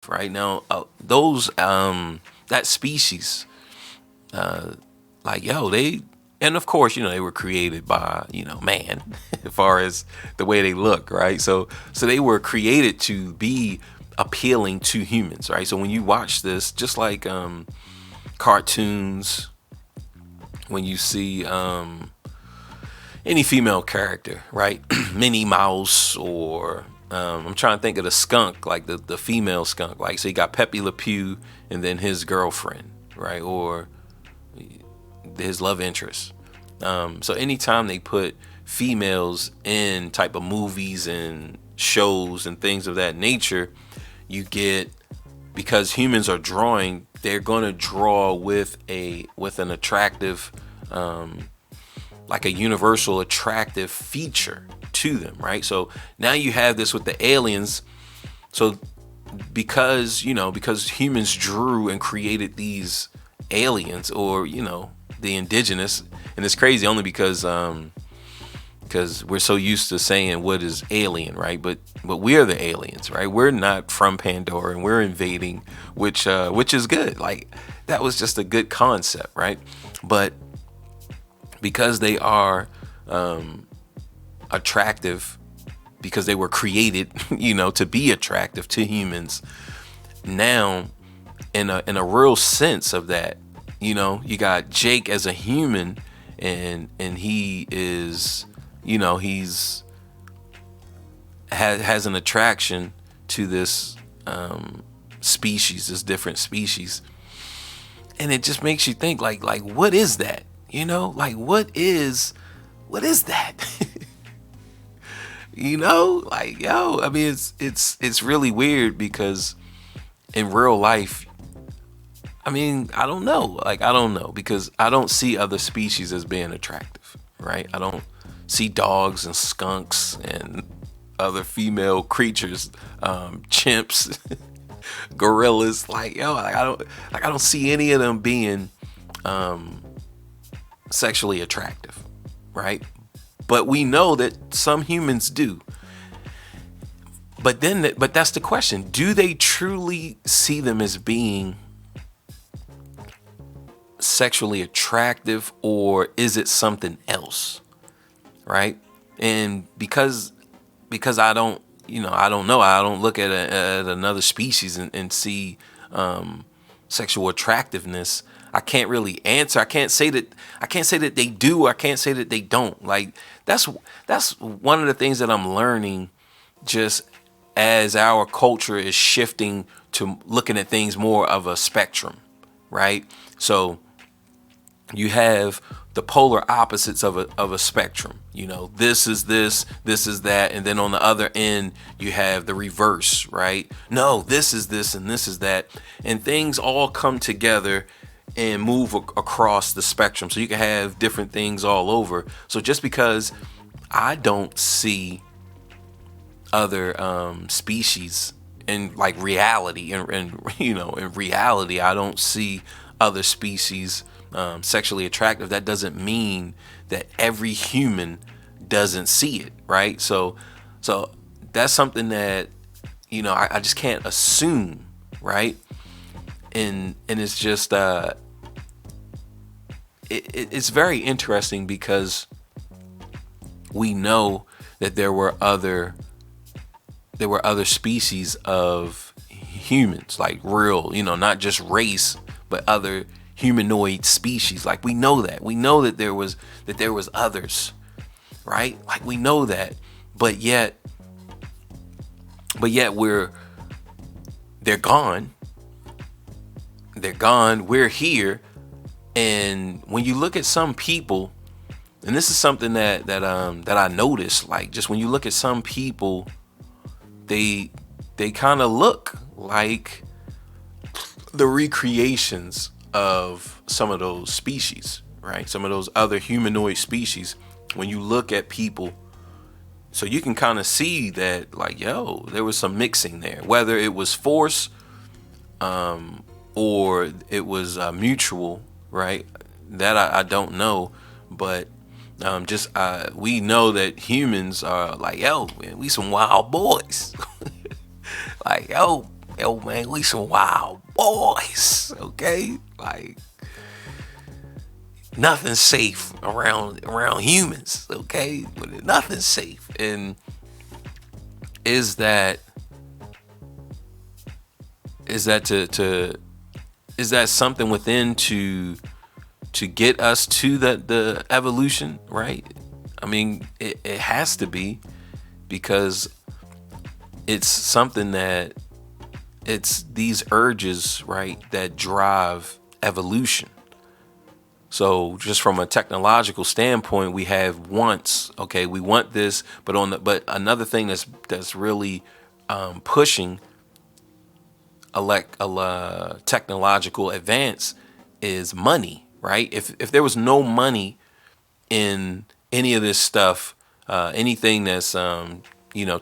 right? Now, those that species, like yo, they and of course, they were created by man, as far as the way they look, right? So they were created to be appealing to humans, right? So when you watch this, just like cartoons, when you see any female character, right? Minnie Mouse or I'm trying to think of the skunk, like the female skunk. Like, so you got Pepe Le Pew and then his girlfriend, right? Or his love interest. So anytime they put females in type of movies and shows and things of that nature, you get, because humans are drawing, they're going to draw with an attractive, like a universal attractive feature to them, right? So now you have this with the aliens. So because humans drew and created these aliens, or the indigenous, and it's crazy only because we're so used to saying what is alien, right? But we are the aliens, right? We're not from Pandora, and we're invading, which is good. Like, that was just a good concept, right? But because they are attractive, because they were created, to be attractive to humans. Now, in a real sense of that, you got Jake as a human, and he is, he's has an attraction to this species, this different species, and it just makes you think, like what is that? Like what is that? Like, yo, I mean, it's really weird, because in real life, I mean, I don't know. Like, I don't know, because I don't see other species as being attractive, right? I don't see dogs and skunks and other female creatures, chimps, gorillas. Like, yo, I don't see any of them being sexually attractive, right? But we know that some humans do. But that's the question. Do they truly see them as being sexually attractive, or is it something else? Right? And because I don't, I don't know. I don't look at another species and see sexual attractiveness. I can't really answer. I can't say that they do. I can't say that they don't. Like, that's one of the things that I'm learning, just as our culture is shifting to looking at things more of a spectrum, right? So you have the polar opposites of a spectrum. This is this is that, and then on the other end you have the reverse, right? No, this is this and this is that, and things all come together and move across the spectrum. So you can have different things all over. So just because I don't see other species in like reality, and in reality, I don't see other species sexually attractive, that doesn't mean that every human doesn't see it, right? So that's something that I just can't assume, right? And it's just it's very interesting, because we know that there were other species of humans, like real, not just race, but other humanoid species. Like, we know that there was others, right? Like, we know that, but yet they're gone. We're here. And when you look at some people, and this is something that I noticed, like, just when you look at some people, they kind of look like the recreations of some of those species, right? Some of those other humanoid species. When you look at people, so you can kind of see that, like, yo, there was some mixing there, whether it was force or it was mutual, right? That I don't know, but we know that humans are like, yo, man, we some wild boys. Like, yo, yo, man, we some wild boys, okay? Like, nothing's safe around humans, okay? Nothing's safe. And is that to is that something within to get us to the evolution, right? I mean, it has to be, because it's something that it's these urges, right, that drive evolution. So just from a technological standpoint, we have wants. Okay, we want this, but another thing that's really pushing technological advance is money, right? If there was no money in any of this stuff, anything that's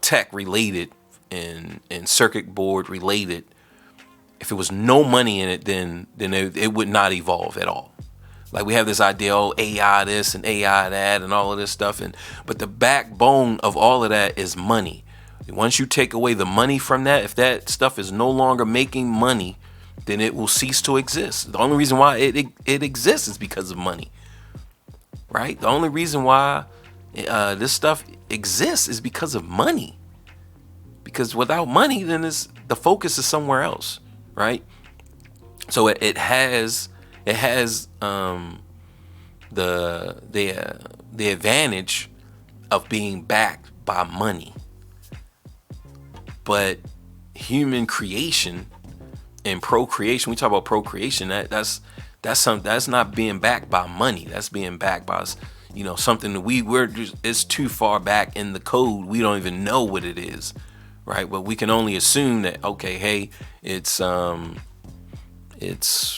tech related and circuit board related, if it was no money in it, then it would not evolve at all. Like, we have this idea, oh, AI this and AI that and all of this stuff, but the backbone of all of that is money. Once you take away the money from that, if that stuff is no longer making money, then it will cease to exist. The only reason why it exists is because of money, right? The only reason why this stuff exists is because of money. Because without money, then the focus is somewhere else, right? So it has the advantage of being backed by money, but human creation and procreation. We talk about procreation. That's not being backed by money. That's being backed by something that we're just, it's too far back in the code. We don't even know what it is, right? But we can only assume that, okay, hey, it's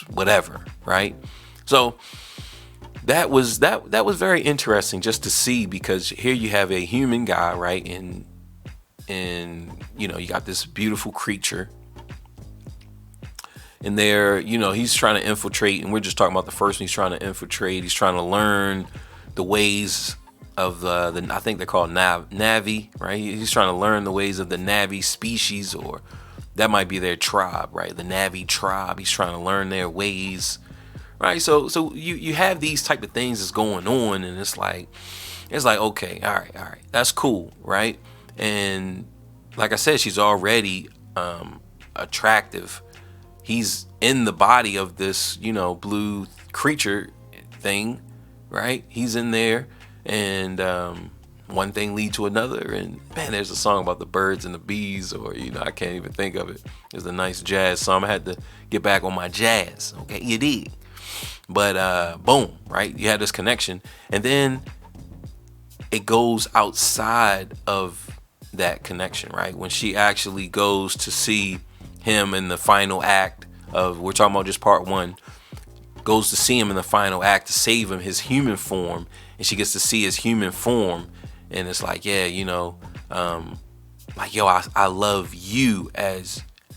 whatever, right? So that was very interesting just to see, because here you have a human guy, right? And you got this beautiful creature, and there, he's trying to infiltrate, and we're just talking about the first one. He's trying to infiltrate. He's trying to learn the ways of the I think they're called Navi, right? He's trying to learn the ways of the Navi species, or that might be their tribe, right? The Navi tribe. He's trying to learn their ways, right? So you have these type of things that's going on, and it's like, okay, all right, that's cool, right? And like I said, she's already attractive. He's in the body of this, blue creature thing, right? He's in there, and one thing lead to another, and man, there's a song about the birds and the bees, or I can't even think of it. It's a nice jazz song. I had to get back on my jazz. Okay, you did. But boom, right? You had this connection, and then it goes outside of that connection, right? When she actually goes to see him in the final act of, we're talking about just part one, goes to see him in the final act to save him, his human form, and she gets to see his human form, and it's like, yeah, like, yo, I love you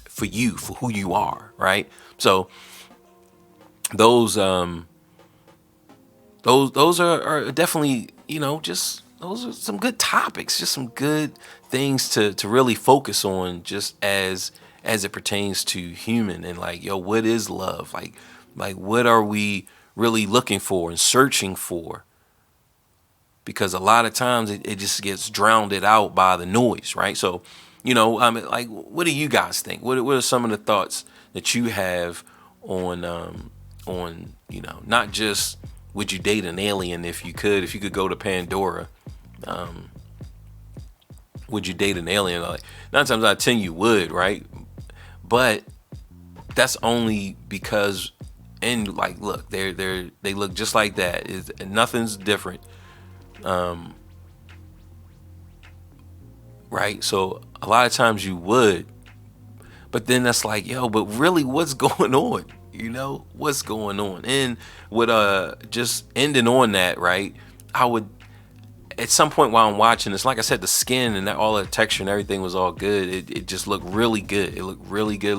for who you are, right? So those are definitely, just those are some good topics, just some good things to really focus on, just as it pertains to human, and like, yo, what is love? Like what are we really looking for and searching for? Because a lot of times it just gets drowned out by the noise, right? So, like, what do you guys think? What are some of the thoughts that you have on not just would you date an alien if you could go to Pandora? Would you date an alien? Like, 9 times out of 10 you would, right? But that's only because, and like, look, they look just like that. Nothing's different. Right? So a lot of times you would, but then that's like, yo, but really what's going on? What's going on? And with just ending on that, right? I would, at some point while I'm watching this, like I said, the skin and all the texture and everything was all good. It just looked really good. It looked really good.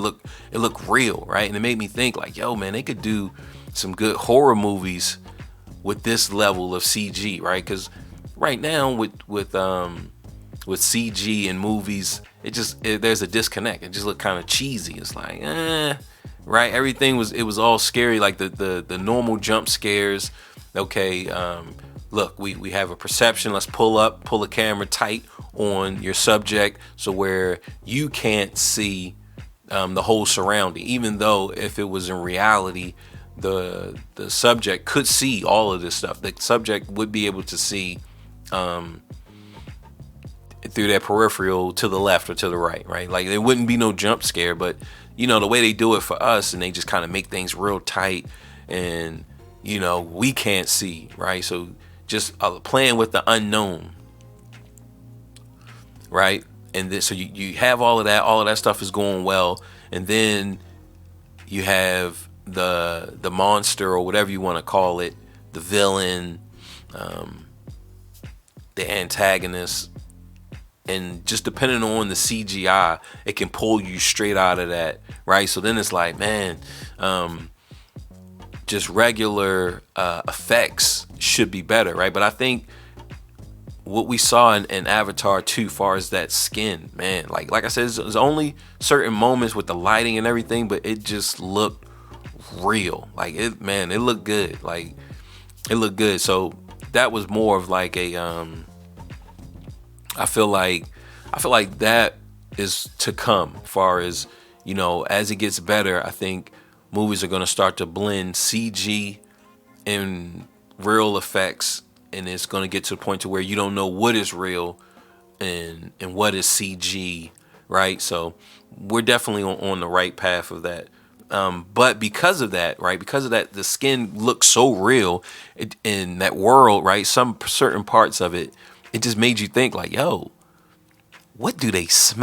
It looked real, right? And it made me think, like, yo, man, they could do some good horror movies with this level of CG, right? Because right now with CG and movies, there's a disconnect. It just looked kind of cheesy. It's like, right? Everything was all scary, like the normal jump scares. Okay, look, we have a perception. Let's pull the camera tight on your subject so where you can't see the whole surrounding. Even though if it was in reality, the subject could see all of this stuff. The subject would be able to see through their peripheral to the left or to the right? Like there wouldn't be no jump scare, but the way they do it for us, and they just kind of make things real tight, and we can't see, right? So just playing with the unknown, right? And then so you have all of that stuff is going well, and then you have the monster or whatever you want to call it, the villain, the antagonist. And just depending on the CGI, it can pull you straight out of that, right? So then it's like, man, just regular effects should be better, right? But I think what we saw in Avatar 2, far as that skin, man, like I said, there's only certain moments with the lighting and everything, but it just looked real. Like it looked good. Like it looked good. So that was more of like a I feel like that is to come, far as as it gets better. I think movies are going to start to blend CG and real effects, and it's going to get to the point to where you don't know what is real and what is CG, right? So we're definitely on the right path of that. But because of that, right? Because of that, the skin looks so real in that world, right? Some certain parts of it, it just made you think like, yo, what do they smell